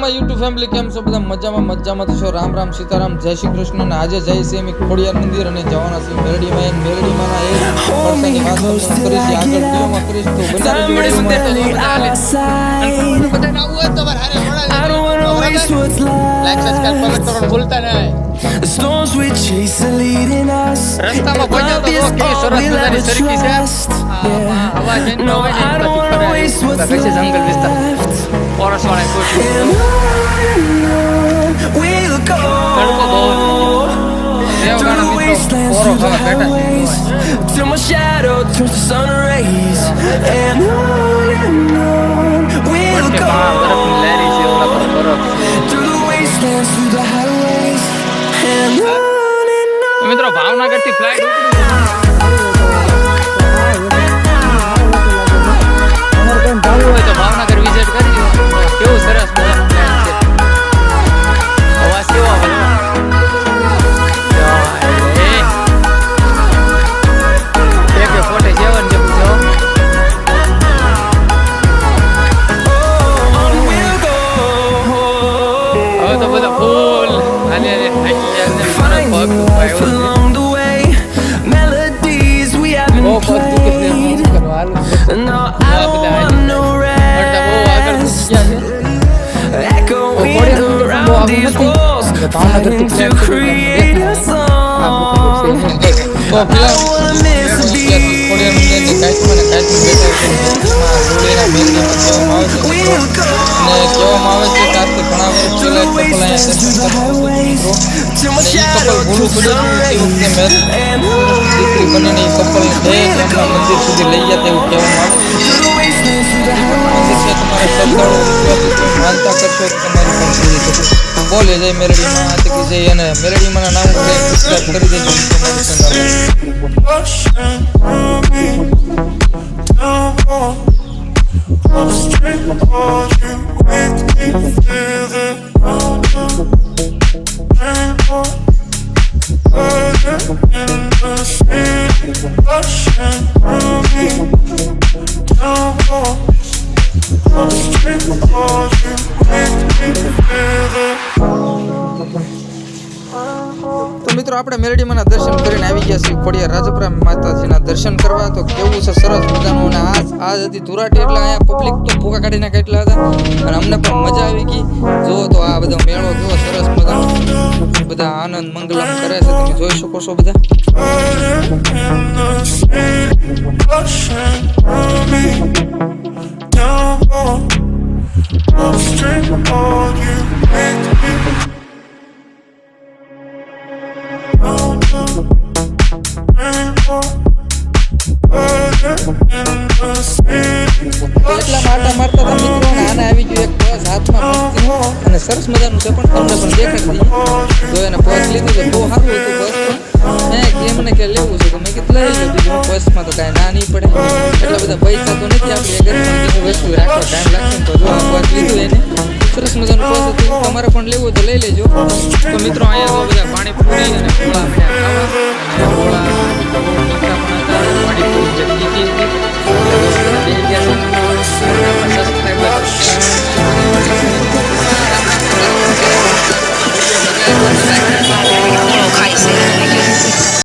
My YouTube family, કેમ છો બધા? મજામાં તો છો. રામ રામ સીતારામ, જય શ્રી કૃષ્ણ. અને આજે જય છે એમ ખોડિયાર મંદિર અને જવાના છે મેરડીમાં. મેરડીમાંના એક વર્ષની વાત કરીશ, આગળ વિડીયોમાં કરીશ. તો બનાવી બધાને આવું હોય તો હારે લાઈક સબસ્ક્રાઇબ કરવાનું ભૂલતા નહીં. રસ્તામાં પહોંચ્યા તો કેવી સરસ મજાની સરકી છે. અવાજ એનો હોય ને પછી જંગલ વિસ્તાર ફોરેસ્ટ વાળા તડકો બહુ દેવગાણા મિત્રો પોરો ખાવા બેઠા બરફની લહેરી છે, ઓલા પર બરફ છે. મિત્રો ભાવનગર થી ફ્લાઇટ હોય તો ભાવનગર વિઝિટ કરી કેવું સરસ મજાનું પ્લાન છે. અવાજ કેવો આવે એક ફોટે જેવન જે પૂછો. હવે તો બધા ફૂલ બોલે જય મેરડીમાં જય અને મેરડીમાં નામ સબસ્ક્રાઇબ કરી દેજો. તો મિત્રો આપણે મેરડીમાંના દર્શન કરીને આવી ગયા છીએ ખોડિયાર રાજપરા માતાજીના દર્શન કરવા. તો કેવું છે સરસ મજાનું. અને આજ હતી ધુરાટી એટલે અહીંયા પબ્લિક તો ભૂકા કાઢીને કેટલા હતા અને અમને પણ મજા આવી ગઈ. જુઓ તો આ બધો મેળો કેવો સરસ મજાનો, બધા આનંદ મંગલમ કરે છે, તમે જોઈ શકો છો બધા. એટલા માટા મારતા હતા મિત્રો, આને આવી ગયું એક બસ હાથમાં અને સરસ મજાનું છે, પણ તમને પણ દેખાડી જો એને બસ લીધું છે બહુ સારું હતું. બસ મેં કેમ ને કે લેવું છે તો મેં કીધું લઈ લો. બીજું બસમાં તો કાંઈ ના નહીં પડે, એટલા બધા પૈસા તો નથી આપણી ઘરે, પણ બીજું વસ્તુ રાખવા ટાઈમ લાગશે ને તો જો આ બસ લીધું એને સરસ મજાનું બસ હતું. તમારે પણ લેવું તો લઈ લેજો. તો મિત્રો અહીંયા તો બધા પાણીપુરી અને ગોળા મળ્યા ખાવા. પાણીપુરી ચટકી